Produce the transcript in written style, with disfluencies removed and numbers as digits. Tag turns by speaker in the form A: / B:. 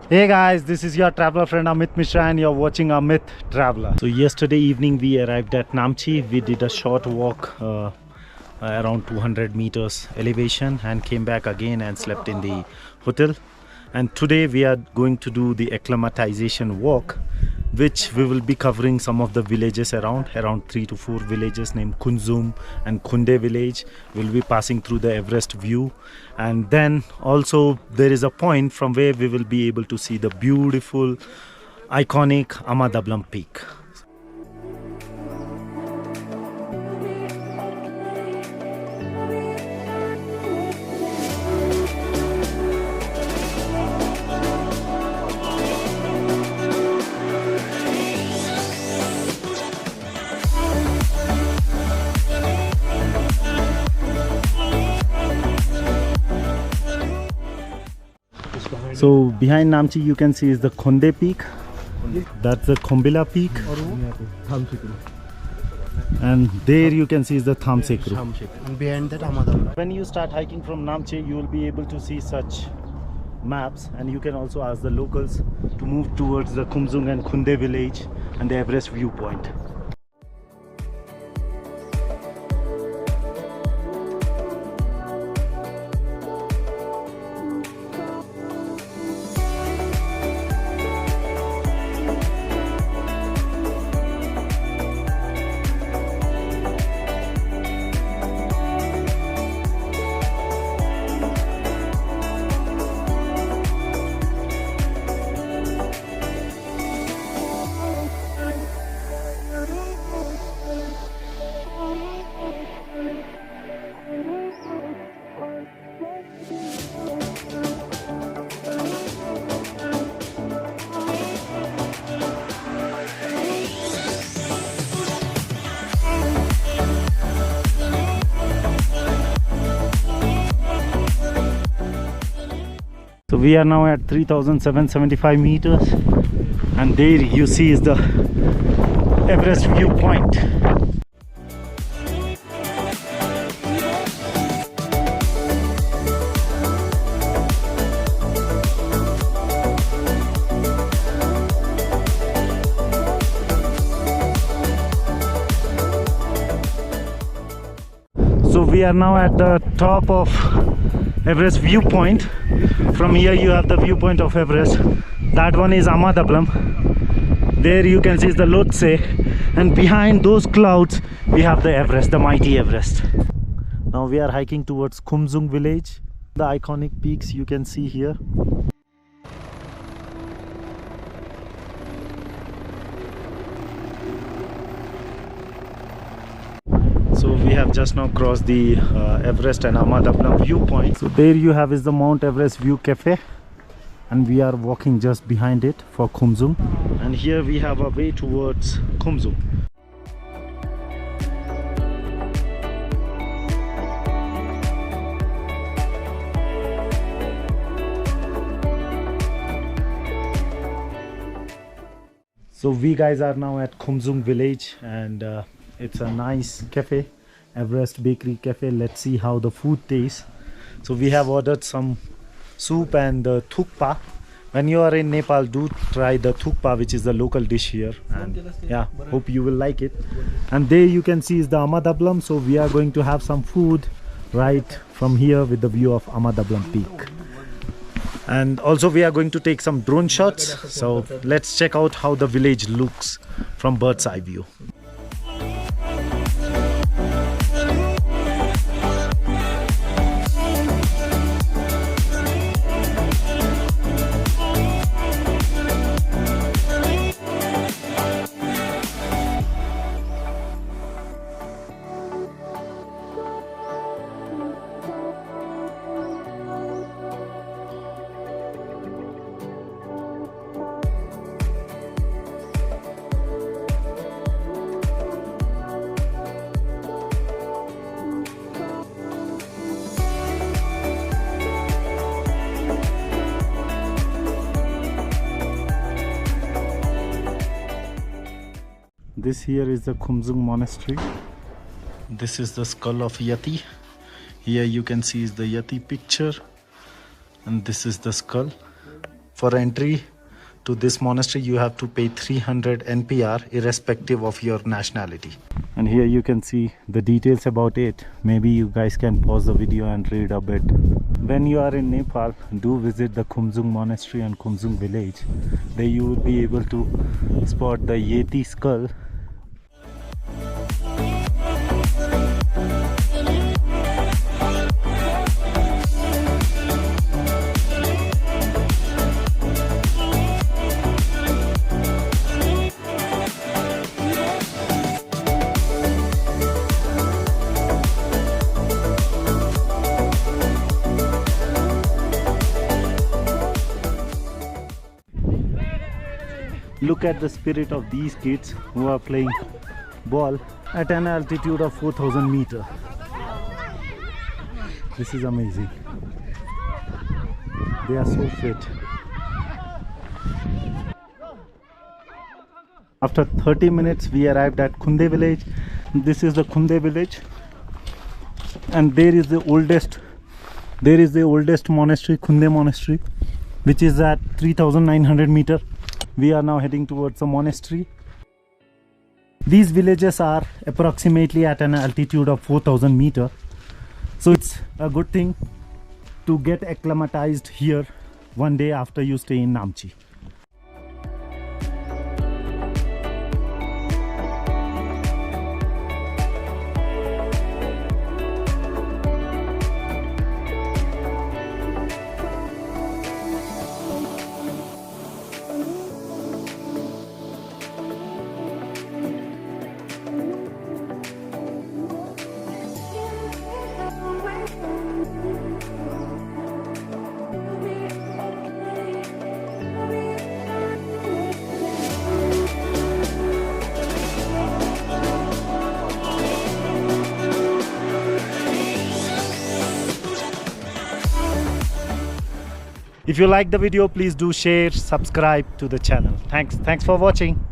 A: Hey guys, this is your traveler friend Amit Mishra and you're watching Amit Traveler. So yesterday evening we arrived at Namche. We did a short walk around 200 meters elevation and came back again and slept in the hotel. And today we are going to do the acclimatization walk, which we will be covering some of the villages around 3 to 4 villages named Kumzum and Kunde Village. We'll be passing through the Everest view, and then also there is a point from where we will be able to see the beautiful iconic Ama Dablam peak. So behind Namche you can see is the Khunde peak. That's the Khombila peak. And there you can see is the Thamsekru.
B: And behind that Ama Damblam.
A: When you start hiking from Namche, you will be able to see such maps, and you can also ask the locals to move towards the Kumzum and Kunde Village and the Everest viewpoint. So we are now at 3,775 meters, and there you see is the Everest viewpoint. So we are now at the top of Everest viewpoint. From here you have the viewpoint of Everest. That one is Ama Dablam. There you can see is the Lhotse, and behind those clouds we have the Everest, the mighty Everest. Now we are hiking towards Kumzum village. The iconic peaks you can see here. So we have just now crossed the Everest and Ama Dablam viewpoint. So there you have is the Mount Everest View Cafe, and we are walking just behind it for Kumzum. And here we have a way towards Kumzum. So we guys are now at Kumzum village, and it's a nice cafe, Everest Bakery Cafe. Let's see how the food tastes. So we have ordered some soup and thukpa. When you are in Nepal, do try the thukpa, which is the local dish here. And yeah, hope you will like it. And there you can see is the Ama Dablam. So we are going to have some food right from here with the view of Ama Dablam peak. And also we are going to take some drone shots. So let's check out how the village looks from bird's eye view. This here is the Kumzum Monastery. This is the skull of Yeti. Here you can see is the Yeti picture, and this is the skull. For entry to this monastery, you have to pay 300 NPR irrespective of your nationality. And here you can see the details about it. Maybe you guys can pause the video and read a bit. When you are in Nepal, do visit the Kumzum Monastery and Kumzum Village. There you will be able to spot the Yeti skull. Look at the spirit of these kids who are playing ball at an altitude of 4,000 meters. This is amazing. They are so fit. After 30 minutes we arrived at Kunde Village. This is the Kunde Village, and there is the oldest monastery, Khunde Monastery, which is at 3,900 meters. We are now heading towards the monastery. These villages are approximately at an altitude of 4,000 meters. So it's a good thing to get acclimatized here one day after you stay in Namche. If you like the video, please do share, subscribe to the channel. Thanks for watching.